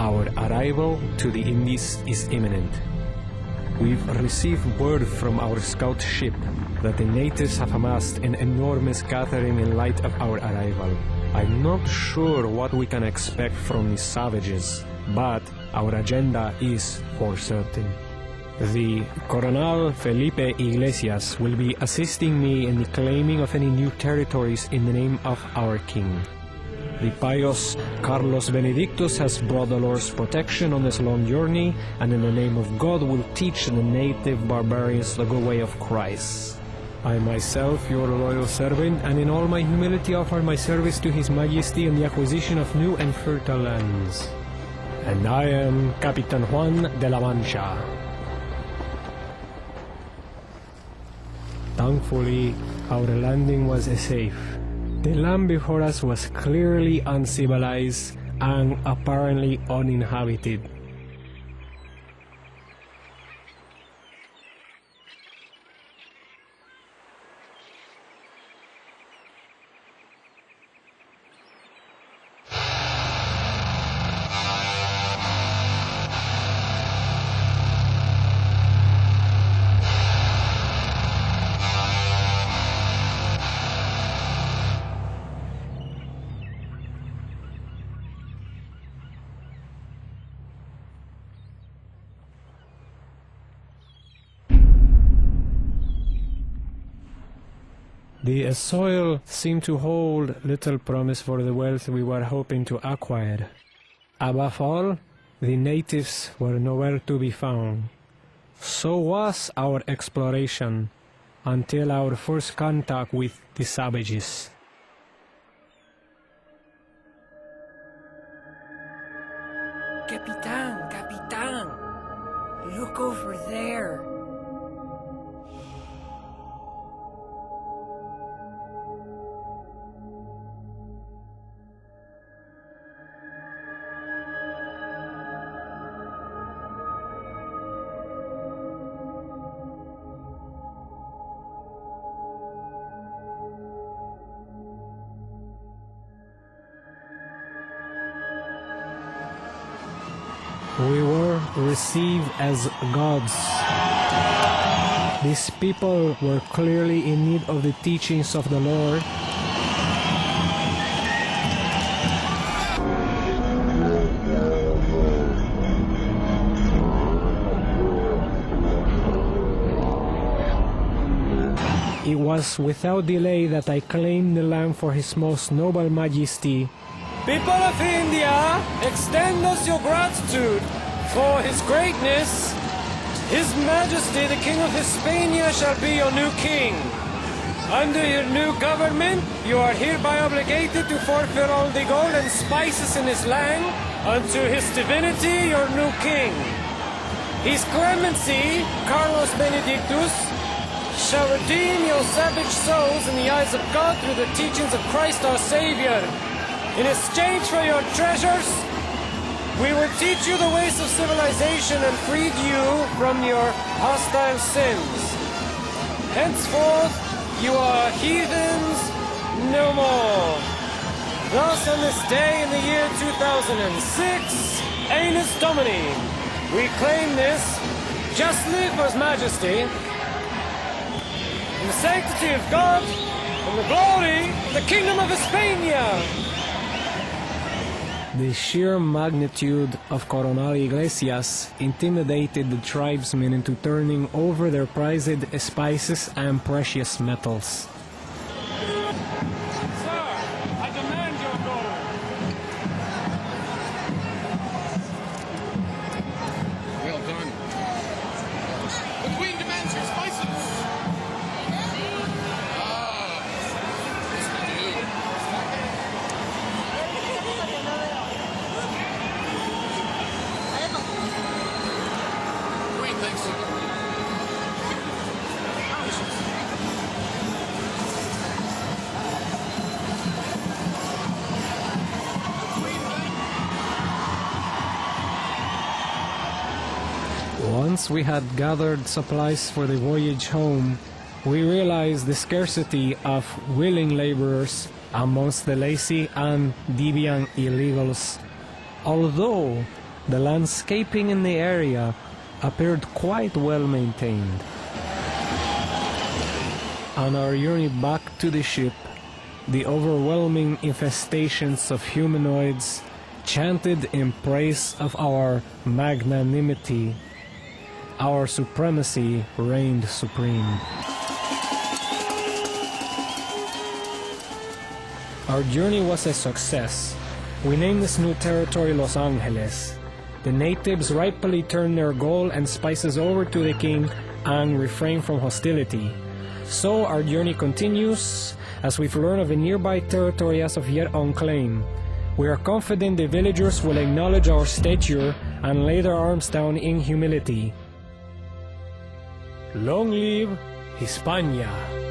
Our arrival to the Indies is imminent. We've received word from our scout ship that the natives have amassed an enormous gathering in light of our arrival. I'm not sure what we can expect from these savages, but our agenda is for certain. The Coronel Felipe Iglesias will be assisting me in the claiming of any new territories in the name of our king. The pious Carlos Benedictus has brought the Lord's protection on this long journey, and in the name of God will teach the native barbarians the good way of Christ. I myself, your loyal servant, and in all my humility offer my service to His Majesty in the acquisition of new and fertile lands. And I am Capitan Juan de la Mancha. Thankfully, our landing was safe. The land before us was clearly uncivilized and apparently uninhabited. The soil seemed to hold little promise for the wealth we were hoping to acquire. Above all, the natives were nowhere to be found. So was our exploration, until our first contact with the savages. Capitan, look over there. We were received as gods. These people were clearly in need of the teachings of the Lord. It was without delay that I claimed the land for His Most Noble Majesty. People of India, extend us your gratitude for His greatness. His Majesty, the King of Hispania, shall be your new king. Under your new government, you are hereby obligated to forfeit all the gold and spices in this land unto His divinity, your new king. His clemency, Carlos Benedictus, shall redeem your savage souls in the eyes of God through the teachings of Christ our Savior. In exchange for your treasures, we will teach you the ways of civilization and freed you from your hostile sins. Henceforth, you are heathens no more. Thus, on this day in the year 2006, Annus Domini, we claim this justly for His Majesty, in the sanctity of God, and the glory of the Kingdom of Hispania. The sheer magnitude of Coronel Iglesias intimidated the tribesmen into turning over their prized spices and precious metals. Sir, I demand your gold. Well done. The Queen demands your spices. Yes we do. Great, thanks. Once we had gathered supplies for the voyage home, we realized the scarcity of willing laborers amongst the lazy and deviant illegals. Although The landscaping in the area appeared quite well maintained. On our journey back to the ship, the overwhelming infestations of humanoids chanted in praise of our magnanimity. Our supremacy reigned supreme. Our journey was a success. We named this new territory Los Angeles. The natives rightfully turned their gold and spices over to the king and refrained from hostility. So our journey continues as we've learned of a nearby territory as of yet unclaimed. We are confident the villagers will acknowledge our stature and lay their arms down in humility. Long live Hispania!